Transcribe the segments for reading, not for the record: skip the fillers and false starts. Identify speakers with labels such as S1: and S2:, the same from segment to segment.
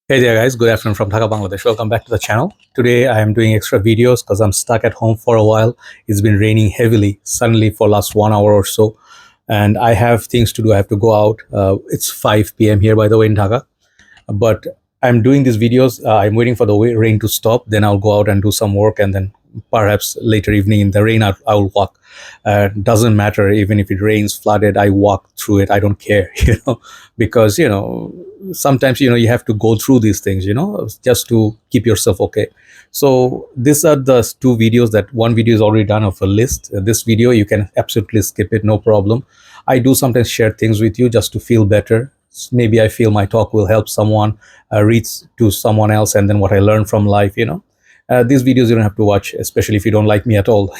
S1: Hey there guys, good afternoon from Dhaka, Bangladesh. Welcome back to the channel. Today I am doing extra videos because I'm stuck at home for a while. It's been raining heavily suddenly for last 1 hour or so. And I have things to do. I have to go out. It's 5 p.m. here, by the way, in Dhaka. But I'm doing these videos. I'm waiting for the rain to stop. Then I'll go out and do some work. And then perhaps later evening in the rain, I will walk. Doesn't matter even if it rains, flooded, I walk through it. I don't care, because, sometimes, you have to go through these things, just to keep yourself okay. So these are the two videos. That one video is already done of a list. This video, you can absolutely skip it, no problem. I do sometimes share things with you just to feel better. Maybe I feel my talk will help someone, reach to someone else, and then what I learned from life. These videos you don't have to watch, especially if you don't like me at all.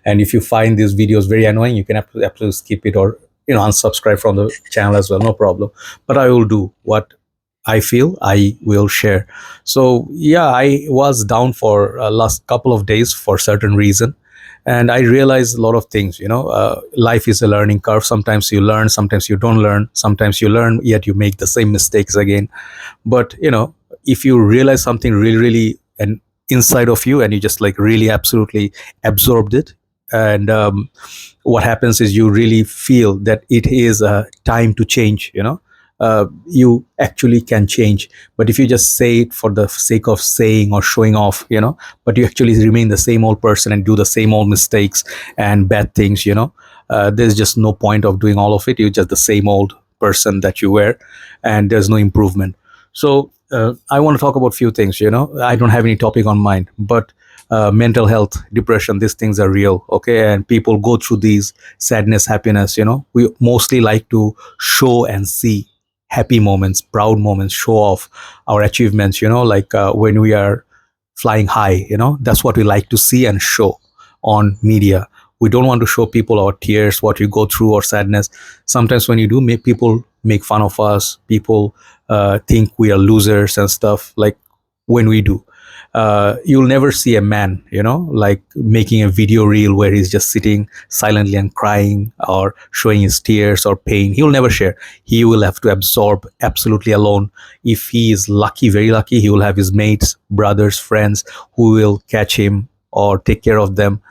S1: And if you find these videos very annoying, you can absolutely skip it, or unsubscribe from the channel as well, no problem. But I will do what I feel I will share. So yeah, I was down for last couple of days for certain reason, and I realized a lot of things. Life is a learning curve. Sometimes you learn, sometimes you don't learn, sometimes you learn yet you make the same mistakes again. But if you realize something really, really and inside of you, and you just like really absolutely absorbed it, and what happens is you really feel that it is a time to change. You actually can change. But if you just say it for the sake of saying or showing off, but you actually remain the same old person and do the same old mistakes and bad things, there's just no point of doing all of it. You're just the same old person that you were, and there's no improvement. So I want to talk about few things. I don't have any topic on mind, but mental health, depression, these things are real. Okay, and people go through these sadness, happiness. We mostly like to show and see happy moments, proud moments, show off our achievements. Like when we are flying high. That's what we like to see and show on media. We don't want to show people our tears, what we go through, or sadness. Sometimes when you do, make people make fun of us. People think we are losers and stuff. Like when we do, you'll never see a man, like making a video reel where he's just sitting silently and crying or showing his tears or pain. He'll never share. He will have to absorb absolutely alone. If he is lucky, very lucky, he will have his mates, brothers, friends who will catch him or take care of them.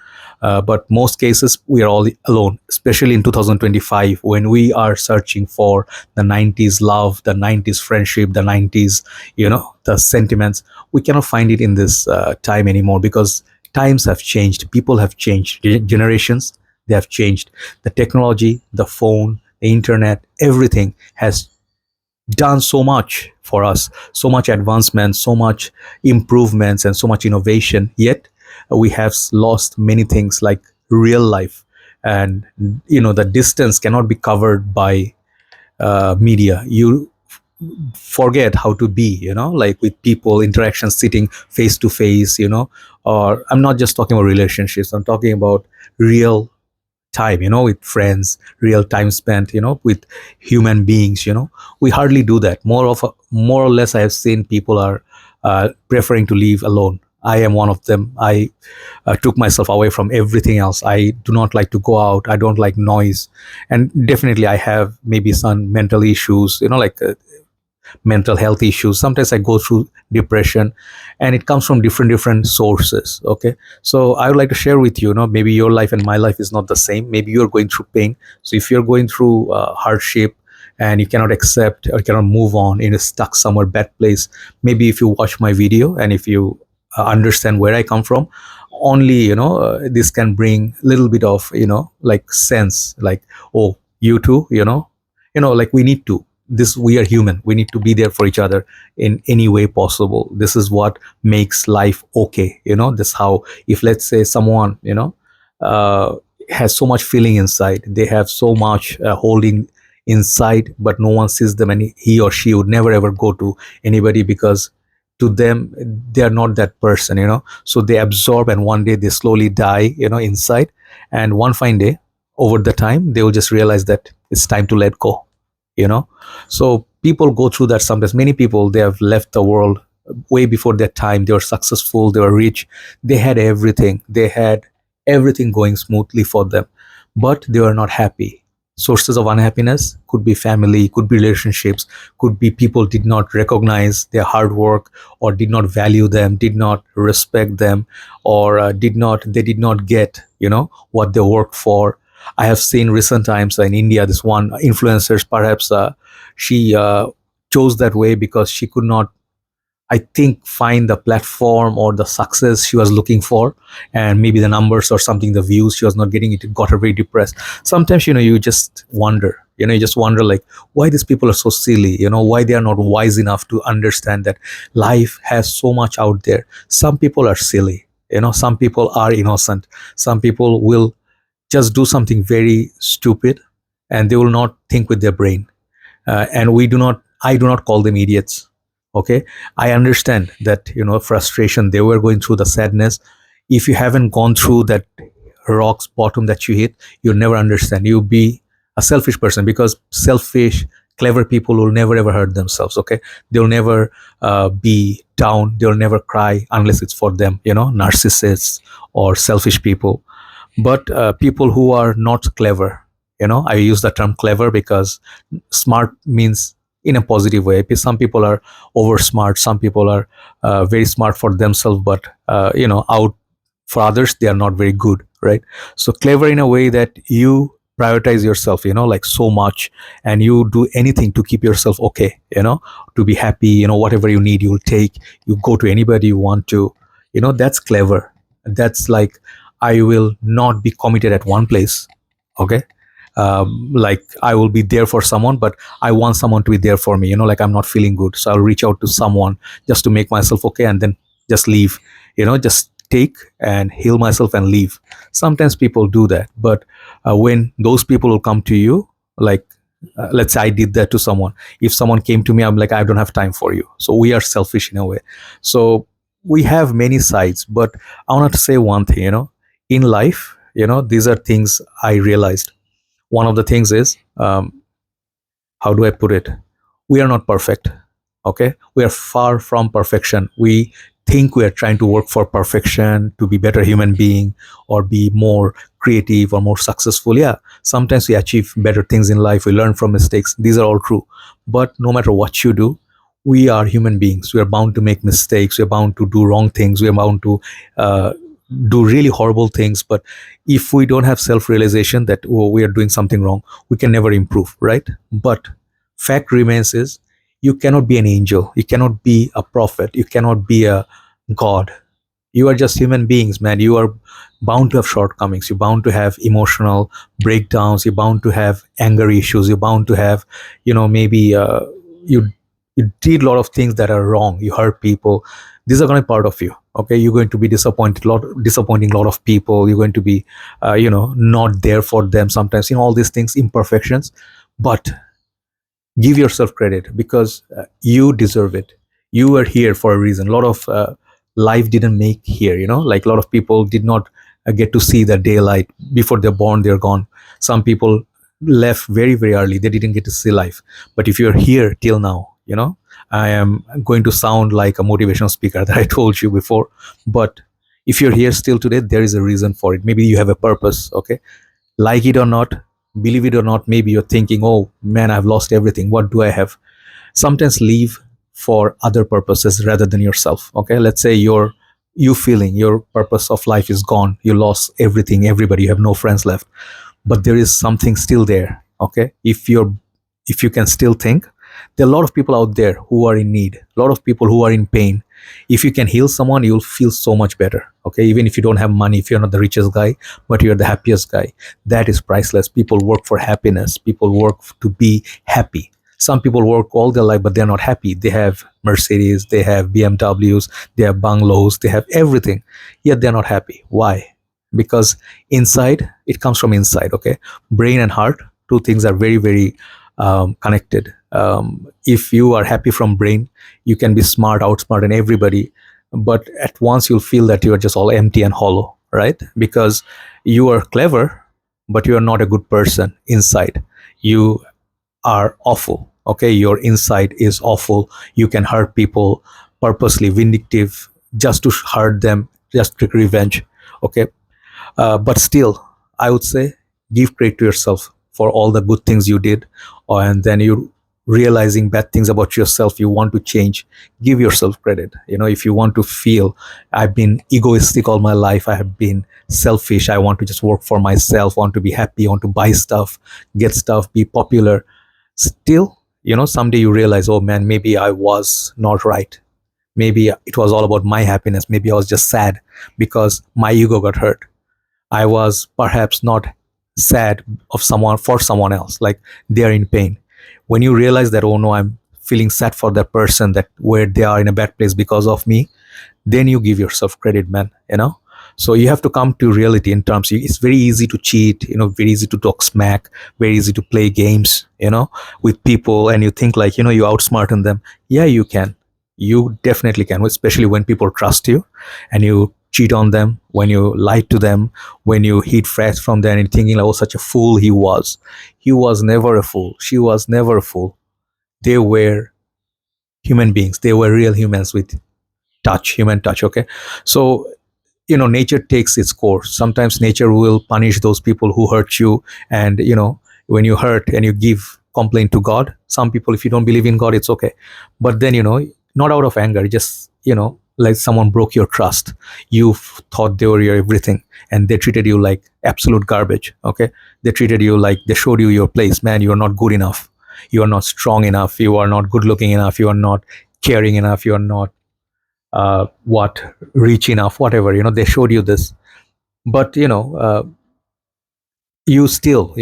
S1: But most cases, we are all alone, especially in 2025, when we are searching for the 90s love, the 90s friendship, the 90s, the sentiments. We cannot find it in this time anymore, because times have changed. People have changed. Generations, they have changed. The technology, the phone, the internet, everything has done so much for us, so much advancement, so much improvements, and so much innovation. Yet we have lost many things like real life. And the distance cannot be covered by media. You forget how to be, like with people, interaction, sitting face to face. Or I'm not just talking about relationships, I'm talking about real time, with friends, real time spent, with human beings. We hardly do that. More or less, I have seen people are preferring to live alone. I am one of them. I took myself away from everything else. I do not like to go out. I don't like noise. And definitely I have maybe some mental issues, like mental health issues. Sometimes I go through depression, and it comes from different sources. Okay, so I would like to share with you, maybe your life and my life is not the same. Maybe you're going through pain. So if you're going through hardship, and you cannot accept or cannot move on, and you're stuck somewhere bad place, maybe if you watch my video and if you understand where I come from, only this can bring a little bit of like sense, like, oh, you too, like we need to, this, we are human, we need to be there for each other in any way possible. This is what makes life okay. This how, if let's say someone uh, has so much feeling inside, they have so much holding inside, but no one sees them, and he or she would never ever go to anybody, because to them they are not that person. So they absorb, and one day they slowly die inside, and one fine day, over the time, they will just realize that it's time to let go. you know so people go through that sometimes. Many people, they have left the world way before their time. They were successful, they were rich, they had everything, going smoothly for them, but they were not happy. sources of unhappiness could be family, could be relationships, could be people did not recognize their hard work, or did not value them, did not respect them, or did not get, what they worked for. I have seen recent times in India, this one influencers, perhaps she chose that way because she could not, I think, find the platform or the success she was looking for, and maybe the numbers or something, the views she was not getting, it got her very depressed. Sometimes, you just wonder, like, why these people are so silly, why they are not wise enough to understand that life has so much out there. Some people are silly, some people are innocent, some people will just do something very stupid, and they will not think with their brain. And I do not call them idiots. Okay, I understand that, frustration, they were going through the sadness. If you haven't gone through that rock's bottom that you hit, you'll never understand. You'll be a selfish person, because selfish, clever people will never ever hurt themselves. Okay, they'll never be down, they'll never cry unless it's for them, narcissists or selfish people. But people who are not clever, I use the term clever because smart means in a positive way. Some people are over smart, some people are very smart for themselves, but out for others they are not very good, right? So clever in a way that you prioritize yourself, like so much, and you do anything to keep yourself okay, to be happy, whatever you need you'll take, you go to anybody you want to, that's clever. That's like, I will not be committed at one place. Okay, like I will be there for someone, but I want someone to be there for me, like I'm not feeling good, so I'll reach out to someone just to make myself okay, and then just leave, just take and heal myself and leave. Sometimes people do that, but when those people will come to you, like, let's say I did that to someone. If someone came to me, I'm like, I don't have time for you. So we are selfish in a way. So we have many sides, but I want to say one thing, in life, these are things I realized. One of the things is, how do I put it? We are not perfect. Okay, we are far from perfection. We think we are trying to work for perfection, to be better human being, or be more creative or more successful. Yeah, sometimes we achieve better things in life, we learn from mistakes, these are all true. But no matter what you do, we are human beings, we are bound to make mistakes, we are bound to do wrong things, we are bound to do really horrible things. But if we don't have self-realization that, oh, we are doing something wrong, we can never improve, right? But fact remains is, you cannot be an angel, you cannot be a prophet, you cannot be a god. You are just human beings, man. You are bound to have shortcomings, you're bound to have emotional breakdowns, you're bound to have anger issues, you're bound to have, maybe you you did a lot of things that are wrong, you hurt people. These are going to be part of you. Okay, you're going to be disappointing a lot of people, you're going to be not there for them sometimes, all these things, imperfections. But give yourself credit, because you deserve it. You are here for a reason. A lot of life didn't make here, like a lot of people did not get to see the daylight. Before they're born, they're gone. Some people left very very early, they didn't get to see life. But if you're here till now, I am going to sound like a motivational speaker that I told you before, but if you're here still today, there is a reason for it. Maybe you have a purpose. Okay, like it or not, believe it or not, maybe you're thinking, oh man, I've lost everything, what do I have? Sometimes leave for other purposes rather than yourself. Okay, let's say you feeling your purpose of life is gone, you lost everything, everybody, you have no friends left, but there is something still there. Okay, if you can still think, there are a lot of people out there who are in need, a lot of people who are in pain. If you can heal someone, you'll feel so much better. Okay, even if you don't have money, if you're not the richest guy, but you're the happiest guy, that is priceless. People work for happiness, people work to be happy. Some people work all their life, but they're not happy. They have Mercedes, they have BMWs, they have bungalows, they have everything, yet they're not happy. Why? Because inside, it comes from inside. Okay, brain and heart, two things are very very connected. If you are happy from brain, you can be smart, outsmart and everybody, but at once you'll feel that you are just all empty and hollow, right? Because you are clever, but you are not a good person inside. You are awful. Okay, your inside is awful. You can hurt people, purposely vindictive, just to hurt them, just to take revenge. Okay, but still, I would say, give credit to yourself for all the good things you did, and then you realizing bad things about yourself, you want to change, give yourself credit. If you want to feel, I've been egoistic all my life, I have been selfish, I want to just work for myself, want to be happy, want to buy stuff, get stuff, be popular, still, someday you realize, oh man, maybe I was not right. Maybe it was all about my happiness. Maybe I was just sad because my ego got hurt. I was perhaps not sad of someone for someone else, like they're in pain. When you realize that, oh no, I'm feeling sad for that person, that where they are in a bad place because of me, then you give yourself credit, man. So you have to come to reality in terms, it's very easy to cheat, very easy to talk smack, very easy to play games, with people, and you think like, you outsmarten them. Yeah, you can. You definitely can, especially when people trust you and you cheat on them, when you lie to them, when you hid facts from them and thinking like, oh, such a fool he was. He was never a fool. She was never a fool. They were human beings. They were real humans with touch, human touch. Okay. So, nature takes its course. Sometimes nature will punish those people who hurt you. And, when you hurt and you give complaint to God, some people, if you don't believe in God, it's okay. But then, not out of anger, just, like someone broke your trust. You thought they were your everything and they treated you like absolute garbage. Okay. They treated you like, they showed you your place. Man, you are not good enough. You are not strong enough. You are not good looking enough. You are not caring enough. You are not what rich enough, whatever, they showed you this. But you still,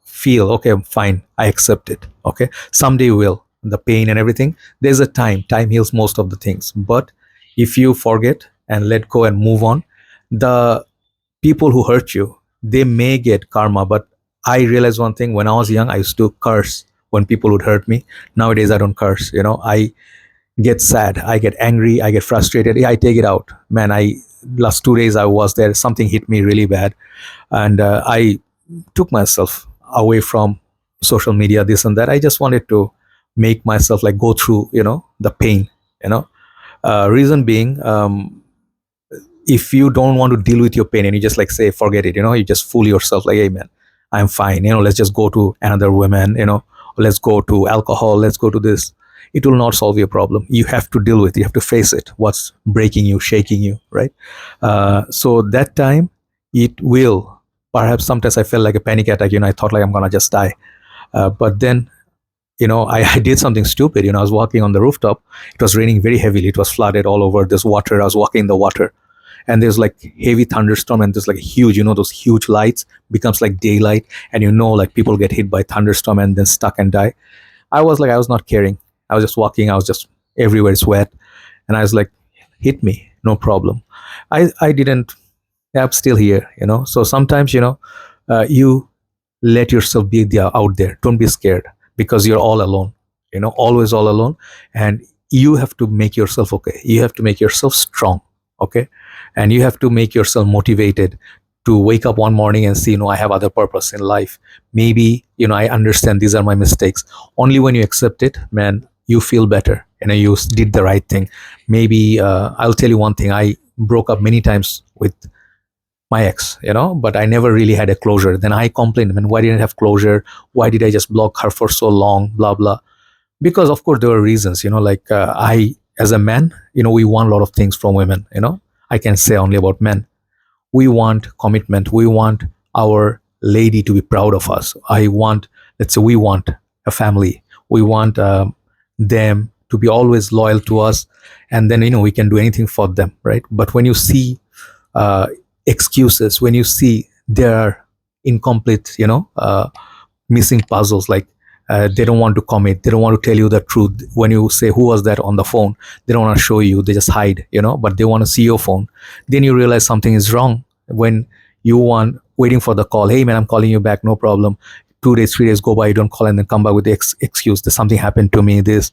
S1: feel, okay, fine, I accept it. Okay, someday you will, the pain and everything, there's a time heals most of the things. But if you forget and let go and move on, the people who hurt you, they may get karma. But I realized one thing: when I was young, I used to curse when people would hurt me. Nowadays I don't curse. I get sad, I get angry, I get frustrated. Yeah, I take it out, man. I Last 2 days I was there, something hit me really bad, and I took myself away from social media, this and that. I just wanted to make myself like go through, the pain. Reason being, if you don't want to deal with your pain and you just like say forget it, you just fool yourself like, hey man, I'm fine, let's just go to another woman, let's go to alcohol, let's go to this. It will not solve your problem. You have to deal with it. You have to face it, what's breaking you, shaking you, right? So that time it will, perhaps sometimes I felt like a panic attack, I thought like I'm gonna just die. But then I did something stupid. I was walking on the rooftop. It was raining very heavily. It was flooded all over. This water, I was walking in the water, and there's like heavy thunderstorm, and there's like huge, those huge lights becomes like daylight, and like people get hit by thunderstorm and then stuck and die. I was like, I was not caring. I was just walking. I was just everywhere. It's wet, and I was like, hit me, no problem. I didn't. I'm still here. So sometimes you let yourself be there, out there. Don't be scared, because you're all alone. Always all alone, and you have to make yourself okay. You have to make yourself strong. Okay, and you have to make yourself motivated to wake up one morning and see, I have other purpose in life. Maybe I understand these are my mistakes. Only when you accept it, man, you feel better. You did the right thing. Maybe I'll tell you one thing. I broke up many times with my ex, but I never really had a closure. Then I complained, man, why didn't I have closure? Why did I just block her for so long? Blah blah. Because of course there were reasons. Like I, as a man, we want a lot of things from women. I can say only about men. We want commitment. We want our lady to be proud of us. Let's say we want a family. We want them to be always loyal to us. And then, we can do anything for them, right? But when you see excuses, when you see there are incomplete, missing puzzles, like they don't want to commit, they don't want to tell you the truth. When you say, who was that on the phone, they don't want to show you, they just hide, but they want to see your phone. Then you realize something is wrong. When you want, waiting for the call, hey man, I'm calling you back, no problem. 2 days, 3 days go by, you don't call, and then come back with the excuse that something happened to me, this.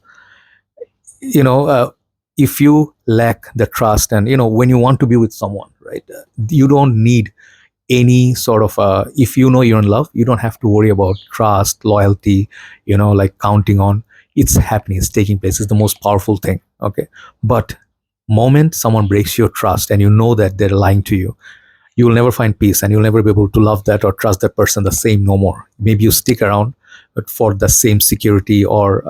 S1: If you lack the trust, and when you want to be with someone, right, you don't need any sort of if you're in love, you don't have to worry about trust, loyalty, like counting on. It's happening, it's taking place. It's the most powerful thing. Okay, but moment someone breaks your trust and that they're lying to you, you will never find peace, and you'll never be able to love that or trust that person the same no more. Maybe you stick around but for the same security or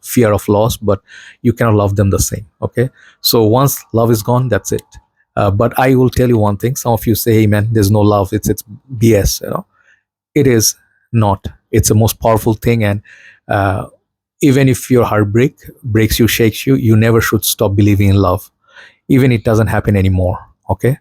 S1: fear of loss, but you cannot love them the same. Okay, so once love is gone, that's it. But I will tell you one thing. Some of you say, hey man, there's no love, it's BS. It is not. It's the most powerful thing. And even if your heartbreak breaks you, shakes you, you never should stop believing in love, even it doesn't happen anymore. Okay,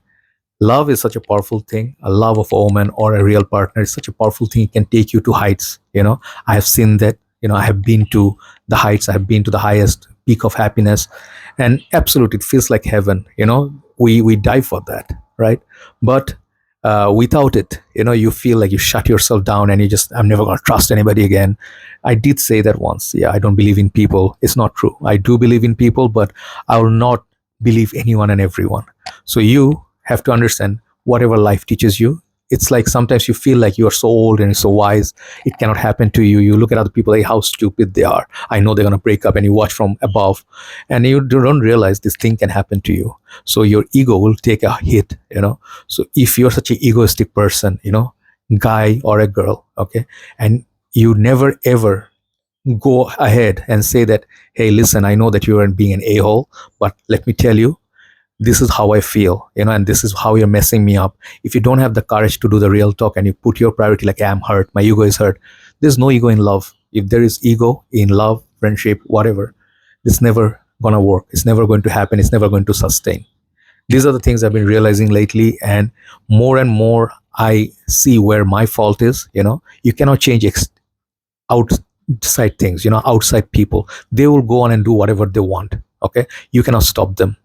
S1: love is such a powerful thing. A love of a woman or a real partner is such a powerful thing. It can take you to heights. I have seen that. I have been to the heights. I have been to the highest peak of happiness, and absolutely, it feels like heaven. We die for that, right? But without it, you feel like you shut yourself down and you just, I'm never going to trust anybody again. I did say that once. Yeah, I don't believe in people. It's not true. I do believe in people, but I will not believe anyone and everyone. So you have to understand, whatever life teaches you, it's like sometimes you feel like you are so old and so wise, it cannot happen to you. You look at other people, like how stupid they are. I know they're going to break up, and you watch from above, and you don't realize this thing can happen to you. So your ego will take a hit. So if you're such an egoistic person, guy or a girl, okay, and you never ever go ahead and say that, hey, listen, I know that you are being an a-hole, but let me tell you, this is how I feel, and this is how you're messing me up. If you don't have the courage to do the real talk and you put your priority like, hey, I'm hurt, my ego is hurt, there's no ego in love. If there is ego in love, friendship, whatever, it's never gonna work. It's never going to happen. It's never going to sustain. These are the things I've been realizing lately, and more I see where my fault is. You cannot change outside things, outside people. They will go on and do whatever they want. Okay, you cannot stop them.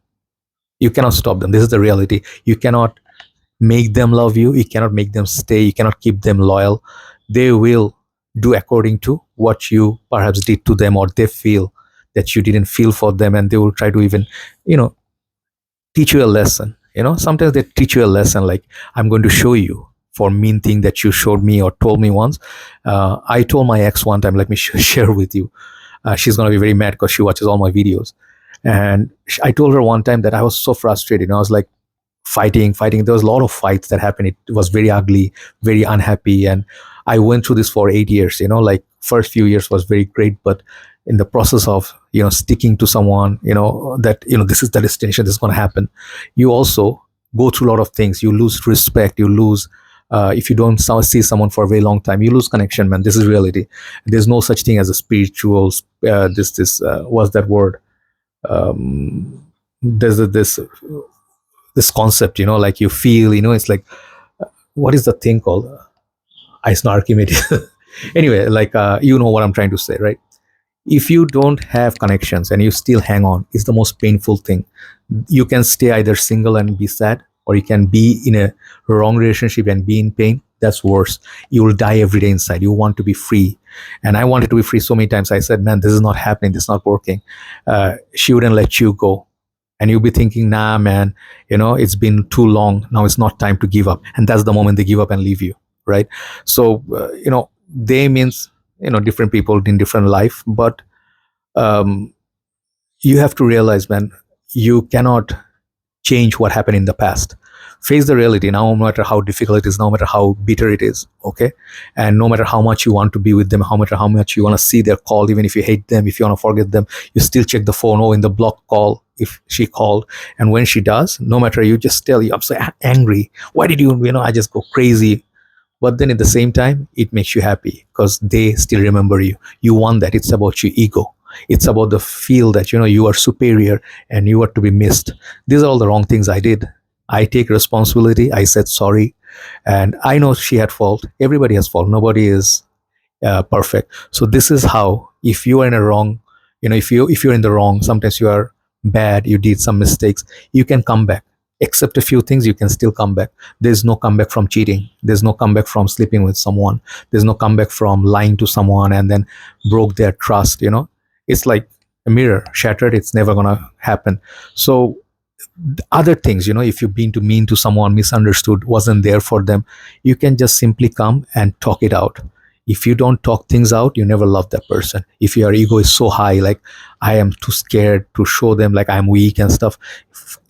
S1: You cannot stop them. This is the reality. You cannot make them love you. You cannot make them stay. You cannot keep them loyal. They will do according to what you perhaps did to them, or they feel that you didn't feel for them, and they will try to even, teach you a lesson. Sometimes they teach you a lesson like, I'm going to show you for mean thing that you showed me or told me once. I told my ex one time, let me share with you. She's going to be very mad because she watches all my videos. And I told her one time that I was so frustrated. I was like fighting. There was a lot of fights that happened. It was very ugly, very unhappy. And I went through this for 8 years. Like first few years was very great, but in the process of sticking to someone, that this is the destination, this is going to happen, you also go through a lot of things. You lose respect. You lose. If you don't see someone for a very long time, you lose connection, man. This is reality. There's no such thing as a spiritual. What's that word? There's this concept, like you feel, it's like, what is the thing called? It's not Archimedes. Anyway, like you know what I'm trying to say, right? If you don't have connections and you still hang on, it's the most painful thing. You can stay either single and be sad, or you can be in a wrong relationship and be in pain. That's worse. You will die every day inside. You want to be free. And I wanted to be free so many times. I said, man, this is not happening. This is not working. She wouldn't let you go. And you'll be thinking, nah, man, it's been too long. Now it's not time to give up. And that's the moment they give up and leave you, right? So, they means, different people in different life. But you have to realize, man, you cannot change what happened in the past. Face the reality now, no matter how difficult it is, no matter how bitter it is, okay? And no matter how much you want to be with them, how much you want to see their call, even if you hate them, if you want to forget them, you still check the phone, in the block call, if she called. And when she does, no matter, you just tell you, I'm so angry. Why did you, I just go crazy. But then at the same time, it makes you happy because they still remember you. You want that. It's about your ego. It's about the feel that, you are superior and you are to be missed. These are all the wrong things I did. I take responsibility. I said sorry. And I know she had fault. Everybody has fault. Nobody is perfect. So this is how, if you are in a wrong, if you're in the wrong, sometimes you are bad, you did some mistakes, you can come back. Except a few things, you can still come back. There's no comeback from cheating. There's no comeback from sleeping with someone. There's no comeback from lying to someone and then broke their trust. It's like a mirror shattered. It's never gonna happen. So other things, if you've been too mean to someone, misunderstood, wasn't there for them, you can just simply come and talk it out. If you don't talk things out, you never love that person. If your ego is so high, like I am too scared to show them like I'm weak and stuff,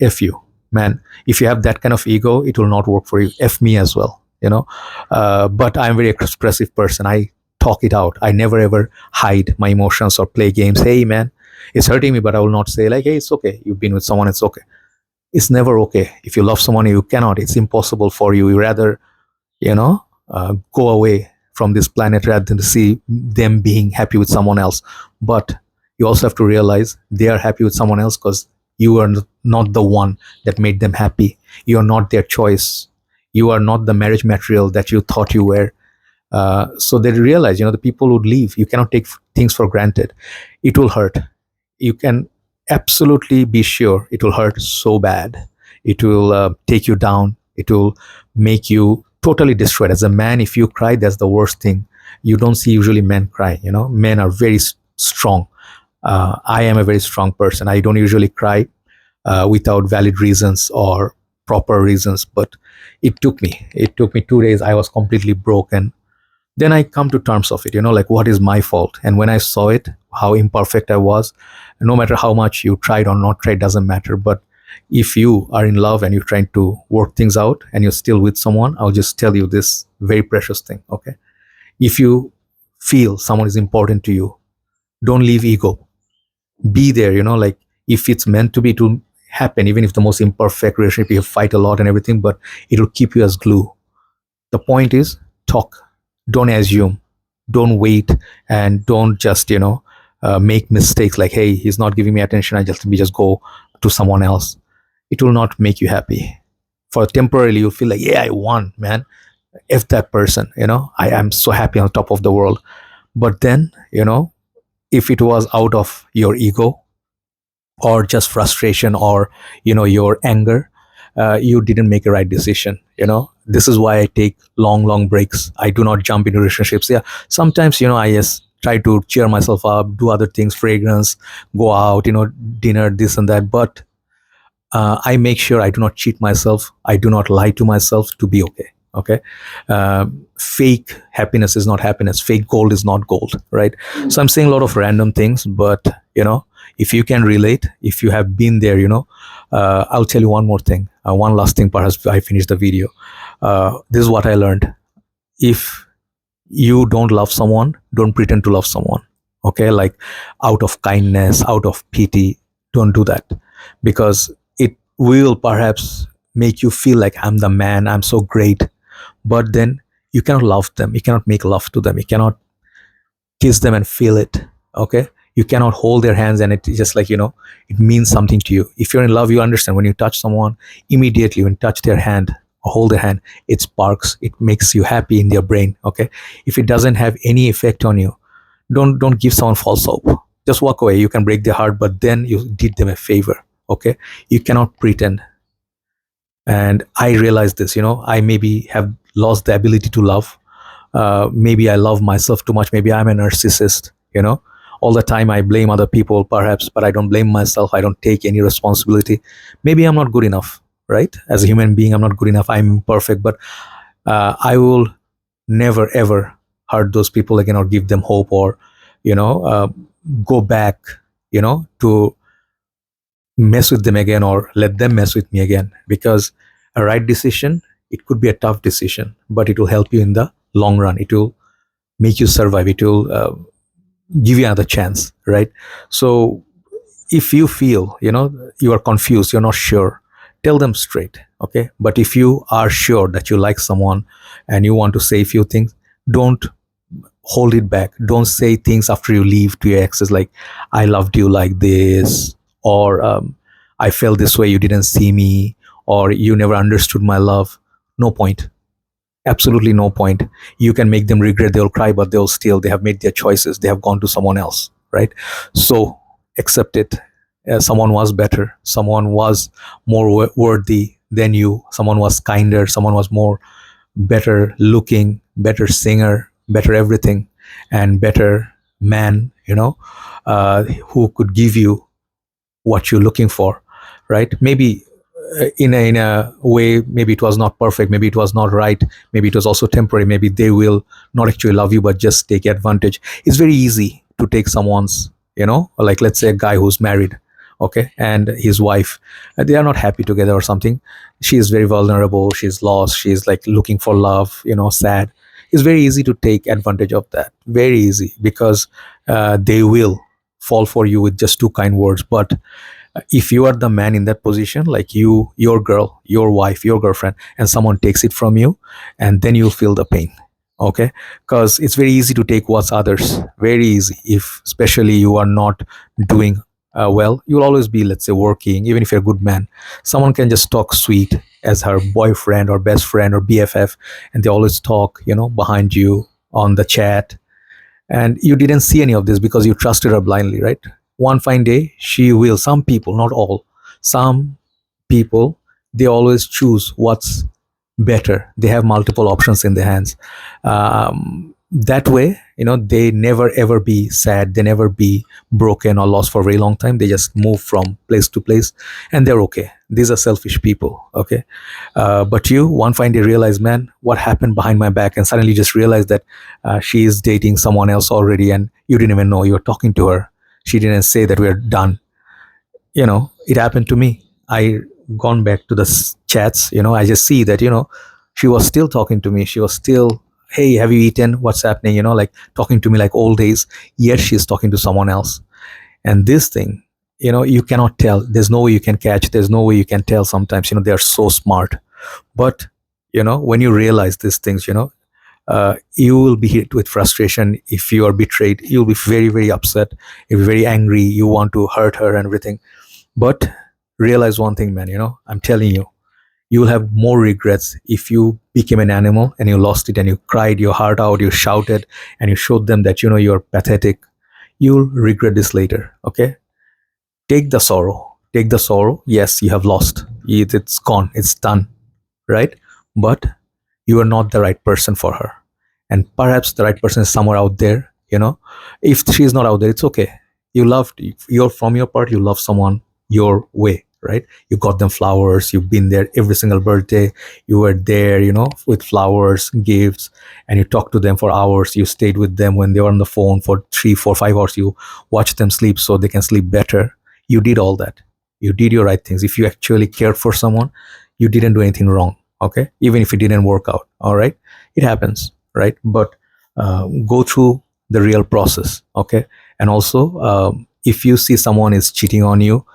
S1: F you. man, if you have that kind of ego, it will not work for you. F me as well, but I'm a very expressive person. I talk it out. I never ever hide my emotions or play games. Hey man, it's hurting me, but I will not say like, hey, it's okay, you've been with someone, it's okay. It's never okay. If you love someone, you cannot, it's impossible for you. You rather, go away from this planet rather than to see them being happy with someone else. But you also have to realize they are happy with someone else because you are not the one that made them happy. You are not their choice. You are not the marriage material that you thought you were. So they realize, the people would leave. You cannot take things for granted. It will hurt. You can absolutely be sure it will hurt so bad. It will take you down. It will make you totally destroyed. As a man, if you cry, that's the worst thing. You don't see usually men cry. Men are very strong. I am a very strong person. I don't usually cry without valid reasons or proper reasons. But it took me. It took me 2 days. I was completely broken. Then I come to terms of it, like what is my fault? And when I saw it, how imperfect I was, no matter how much you tried or not tried, doesn't matter. But if you are in love and you're trying to work things out and you're still with someone, I'll just tell you this very precious thing, okay? If you feel someone is important to you, don't leave ego. Be there, like if it's meant to be, to happen, even if the most imperfect relationship, you fight a lot and everything, but it'll keep you as glue. The point is, talk. Don't assume. Don't wait, and don't just make mistakes like, hey, he's not giving me attention, let me just go to someone else. It will not make you happy. For temporarily, you'll feel like, yeah, I won, man. If that person, I am so happy on top of the world. But then, if it was out of your ego or just frustration or your anger, you didn't make a right decision. This is why I take long breaks. I do not jump into relationships. Yeah, sometimes I just try to cheer myself up, do other things, fragrance, go out, dinner, this and that. But I make sure I do not cheat myself. I do not lie to myself to be okay. Okay. Fake happiness is not happiness. Fake gold is not gold, right? So I'm saying a lot of random things, but if you can relate, if you have been there, I'll tell you one more thing. One last thing, perhaps I finish the video. This is what I learned. If you don't love someone, don't pretend to love someone. Okay, like out of kindness, out of pity, don't do that, because it will perhaps make you feel like I'm the man, I'm so great, but then you cannot love them. You cannot make love to them. You cannot kiss them and feel it. Okay, you cannot hold their hands and it's just like, it means something to you. If you're in love, you understand when you touch someone, immediately when you touch their hand or hold their hand, it sparks, it makes you happy in their brain. Okay, if it doesn't have any effect on you, don't give someone false hope. Just walk away. You can break their heart, but then you did them a favor. Okay, you cannot pretend. And I realized this, I maybe have lost the ability to love. Maybe I love myself too much. Maybe I'm a narcissist. All the time I blame other people, perhaps, but I don't blame myself. I don't take any responsibility. Maybe I'm not good enough, right? As a human being, I'm not good enough. I'm imperfect, but I will never ever hurt those people again or give them hope or go back to mess with them again or let them mess with me again. Because a right decision, it could be a tough decision, but it will help you in the long run. It will make you survive. It will give you another chance, right? So if you feel you are confused, you're not sure, tell them straight. Okay, but if you are sure that you like someone and you want to say a few things, don't hold it back. Don't say things after you leave to your exes like, I loved you like this, or I felt this way, you didn't see me, or you never understood my love. No point. Absolutely no point. You can make them regret, they'll cry, but they have made their choices, they have gone to someone else, right? So accept it. Someone was better, someone was more worthy than you, someone was kinder, someone was more better looking, better singer, better everything, and better man, who could give you what you're looking for, right? Maybe in a way, maybe it was not perfect, maybe it was not right, maybe it was also temporary, maybe they will not actually love you but just take advantage. It's very easy to take someone's, like let's say a guy who's married okay, and his wife, they are not happy together or something. She is very vulnerable, she's lost, she's like looking for love, sad. It's very easy to take advantage of that, very easy, because they will fall for you with just two kind words. But if you are the man in that position, like your girl, your wife, your girlfriend, and someone takes it from you, and then you feel the pain, okay, because it's very easy to take what's others, very easy. If especially you are not doing well, you'll always be, let's say, working. Even if you're a good man, someone can just talk sweet as her boyfriend or best friend or BFF, and they always talk, behind you on the chat, and you didn't see any of this because you trusted her blindly, right? One fine day, she will, some people, not all, some people, they always choose what's better. They have multiple options in their hands. That way, they never ever be sad, they never be broken or lost for a very long time. They just move from place to place, and they're okay. These are selfish people, okay. But you, one fine day, realize, man, what happened behind my back, and suddenly just realize that she is dating someone else already, and you didn't even know. You're talking to her, she didn't say that we're done. It happened to me. I gone back to the chats, I just see that, she was still talking to me. She was still, hey, have you eaten, what's happening, like talking to me like old days. Yet she's talking to someone else. And this thing, you cannot tell. There's no way you can catch, there's no way you can tell. Sometimes, they are so smart. But when you realize these things, you will be hit with frustration. If you are betrayed, you'll be very, very upset, you'll be very angry, you want to hurt her and everything. But realize one thing, man, I'm telling you, you will have more regrets if you became an animal and you lost it and you cried your heart out, you shouted, and you showed them that, you're pathetic. You'll regret this later, okay? Take the sorrow. Take the sorrow. Yes, you have lost. It's gone. It's done, right? But you are not the right person for her. And perhaps the right person is somewhere out there, If she is not out there, it's okay. You loved, you're from your part, you love someone your way, right? You got them flowers, you've been there every single birthday, you were there, with flowers, gifts, and you talked to them for hours. You stayed with them when they were on the phone for 3, 4, 5 hours. You watched them sleep so they can sleep better. You did all that. You did your right things. If you actually cared for someone, you didn't do anything wrong, okay? Even if it didn't work out, all right? It happens, right? But go through the real process, okay? And also, if you see someone is cheating on you,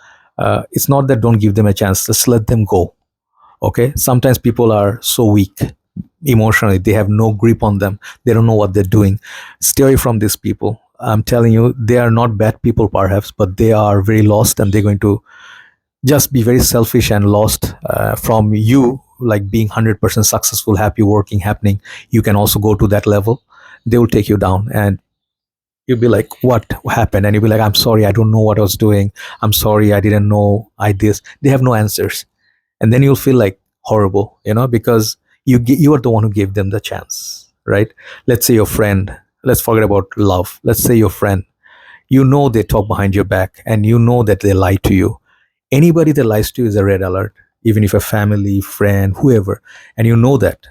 S1: it's not that don't give them a chance, just let them go, okay? Sometimes people are so weak emotionally, they have no grip on them, they don't know what they're doing. Stay away from these people. I'm telling you, they are not bad people perhaps, but they are very lost, and they're going to just be very selfish and lost from you, like being 100% successful, happy, working, happening. You can also go to that level. They will take you down, and you'll be like, what happened? And you'll be like, I'm sorry, I don't know what I was doing, I'm sorry, I didn't know I this. They have no answers. And then you'll feel like horrible, because you are the one who gave them the chance, right? Let's say your friend, let's forget about love, let's say your friend, they talk behind your back, and that they lie to you. Anybody that lies to you is a red alert, even if a family, friend, whoever. And that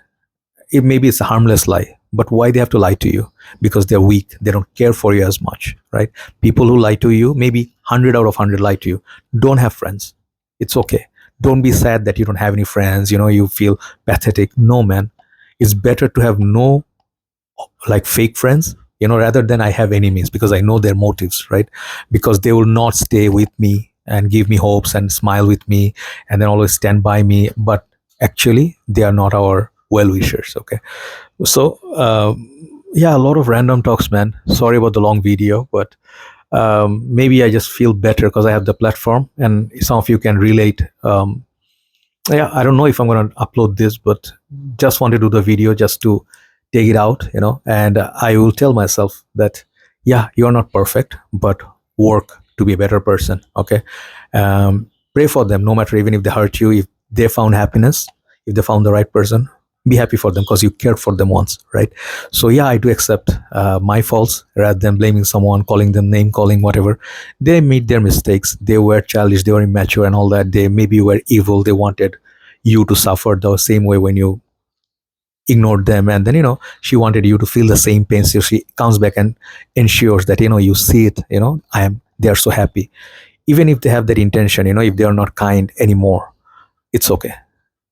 S1: it maybe it's a harmless lie, but why they have to lie to you? Because they're weak, they don't care for you as much, right? People who lie to you, maybe 100 out of 100 lie to you, don't have friends. It's okay. Don't be sad that you don't have any friends, you feel pathetic. No, man, it's better to have no, like, fake friends, rather than I have enemies, because I know their motives, right? Because they will not stay with me and give me hopes and smile with me and then always stand by me, but actually they are not our well wishers, okay? So yeah, a lot of random talks, man. Sorry about the long video, but maybe I just feel better because I have the platform and some of you can relate. Yeah, I don't know if I'm going to upload this, but just want to do the video just to take it out, and I will tell myself that, yeah, you're not perfect, but work to be a better person, okay? Pray for them, no matter, even if they hurt you, if they found happiness, if they found the right person, be happy for them because you cared for them once, right? So yeah, I do accept my faults rather than blaming someone, calling them name calling, whatever. They made their mistakes, they were childish, they were immature and all that. They maybe were evil, they wanted you to suffer the same way when you ignored them, and then she wanted you to feel the same pain. So she comes back and ensures that you see it, I am, they are so happy. even if they have that intention, if they are not kind anymore, it's okay.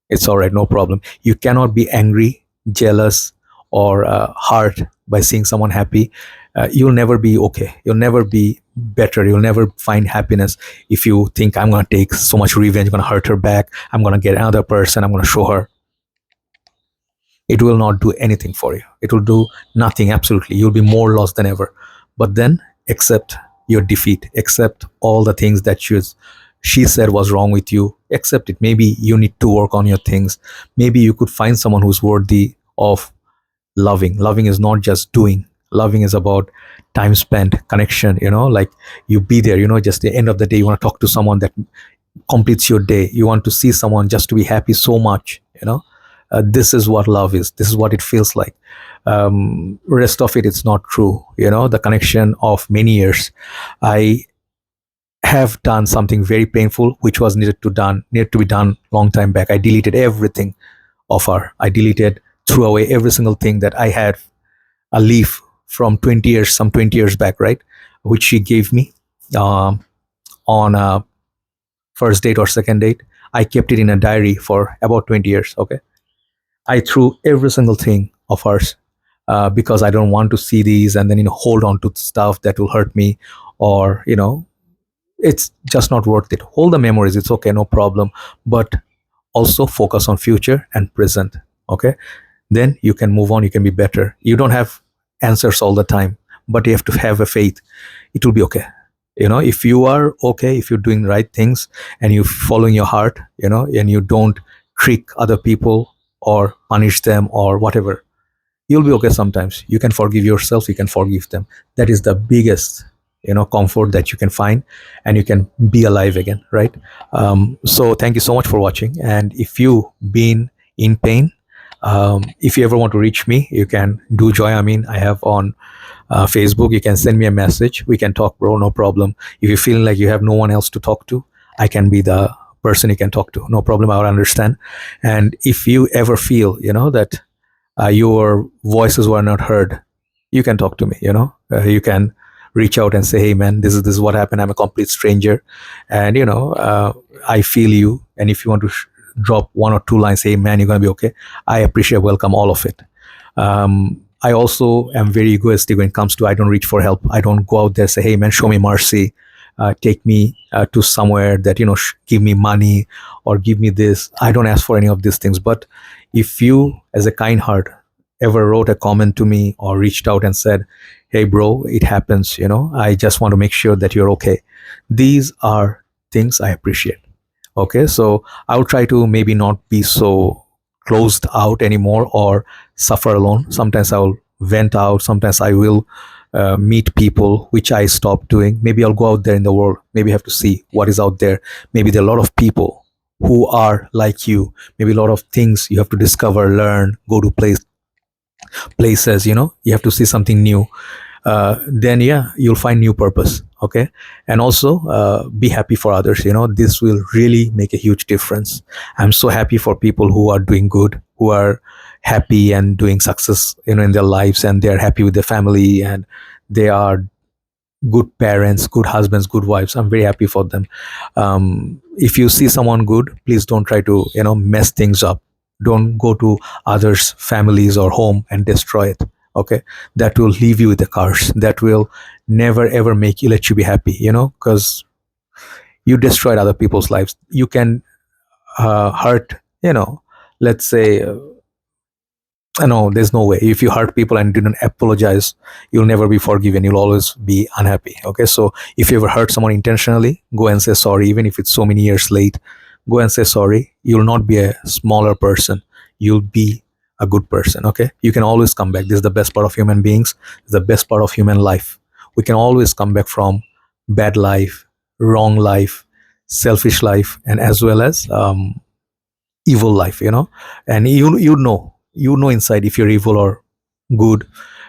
S1: It's all right, no problem. You cannot be angry, jealous, or hurt by seeing someone happy. You'll never be okay. You'll never be better. You'll never find happiness if you think, I'm going to take so much revenge, I'm going to hurt her back, I'm going to get another person, I'm going to show her. It will not do anything for you. It will do nothing, absolutely. You'll be more lost than ever. But then accept your defeat, accept all the things that she said was wrong with you. Accept it. Maybe you need to work on your things. Maybe you could find someone who's worthy of loving. Loving is not just doing. Loving is about time spent, connection, like you be there, just the end of the day, you want to talk to someone that completes your day. You want to see someone just to be happy so much, this is what love is. This is what it feels like. Rest of it, it's not true. The connection of many years. I have done something very painful, which was needed to be done long time back. I deleted everything of her. I deleted, threw away every single thing that I had a leaf from 20 years, some 20 years back, right? Which she gave me on a first date or second date. I kept it in a diary for about 20 years. Okay. I threw every single thing of hers because I don't want to see these and then, hold on to stuff that will hurt me, or, it's just not worth it. Hold the memories. It's okay. No problem. But also focus on future and present. Okay. Then you can move on. You can be better. You don't have answers all the time, but you have to have a faith. It will be okay. If you are okay, if you're doing the right things and you following your heart, and you don't trick other people or punish them or whatever, you'll be okay. Sometimes you can forgive yourself, you can forgive them. That is the biggest comfort that you can find, and you can be alive again, right? So thank you so much for watching. And if you been in pain, if you ever want to reach me, you can do Joy Amin. I have on Facebook. You can send me a message. We can talk, bro. No problem. If you're feeling like you have no one else to talk to, I can be the person you can talk to. No problem. I will understand. And if you ever feel, that your voices were not heard, you can talk to me. You can reach out and say, hey man, this is what happened. I'm a complete stranger, and I feel you. And if you want to drop one or two lines, hey man, you're gonna be okay, I appreciate, welcome all of it. I also am very egoistic when it comes to, I don't reach for help. I don't go out there say, hey man, show me mercy, take me to somewhere that give me money or give me this. I don't ask for any of these things. But if you as a kind heart ever wrote a comment to me or reached out and said, hey bro, it happens, I just want to make sure that you're okay, these are things I appreciate. Okay, so I will try to maybe not be so closed out anymore or suffer alone. Sometimes I will vent out. Sometimes I will meet people, which I stopped doing. Maybe I'll go out there in the world. Maybe I have to see what is out there. Maybe there are a lot of people who are like you. Maybe a lot of things you have to discover, learn, go to places. You have to see something new. Then yeah, you'll find new purpose. Okay, and also be happy for others. This will really make a huge difference. I'm so happy for people who are doing good, who are happy and doing success in their lives, and they're happy with their family, and they are good parents, good husbands, good wives. I'm very happy for them. If you see someone good, please don't try to mess things up. Don't go to others' families or home and destroy it. Okay, that will leave you with a curse. That will never ever let you be happy. Because you destroyed other people's lives. You can hurt. Let's say. No, there's no way. If you hurt people and didn't apologize, you'll never be forgiven. You'll always be unhappy. Okay, so if you ever hurt someone intentionally, go and say sorry, even if it's so many years late. Go and say sorry. You'll not be a smaller person. You'll be a good person. Okay, you can always come back. This is the best part of human beings. It's the best part of human life. We can always come back from bad life, wrong life, selfish life, and as well as evil life. And you know inside if you're evil or good.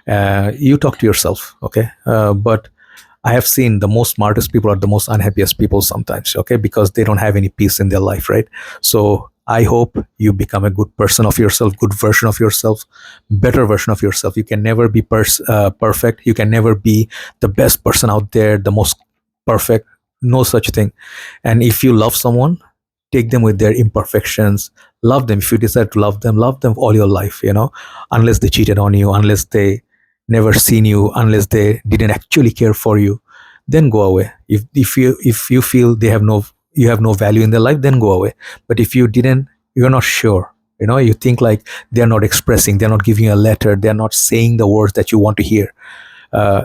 S1: You talk to yourself. Okay, but I have seen the most smartest people are the most unhappiest people sometimes. Okay, because they don't have any peace in their life, right? So I hope you become a good person of yourself, good version of yourself, better version of yourself. You can never be perfect. You can never be the best person out there, the most perfect. No such thing. And if you love someone, take them with their imperfections. Love them. If you decide to love them all your life, unless they cheated on you, unless they never seen you, unless they didn't actually care for you, then go away. If you feel you have no value in their life, then go away. But if you're not sure, you think like they're not expressing, they're not giving you a letter, they're not saying the words that you want to hear,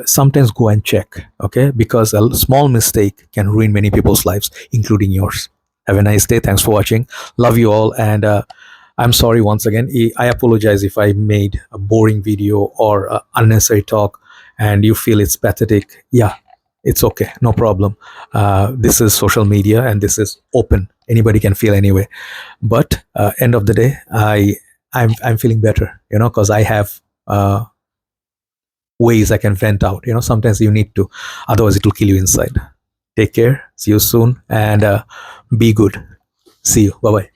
S1: sometimes go and check, okay? Because a small mistake can ruin many people's lives, including yours. Have a nice day. Thanks for watching. Love you all. And I'm sorry once again. I apologize if I made a boring video or unnecessary talk and you feel it's pathetic. Yeah, it's okay. No problem. This is social media and this is open. Anybody can feel anyway. But end of the day, I'm feeling better, because I have ways I can vent out. Sometimes you need to, otherwise it will kill you inside. Take care. See you soon and be good. See you. Bye bye.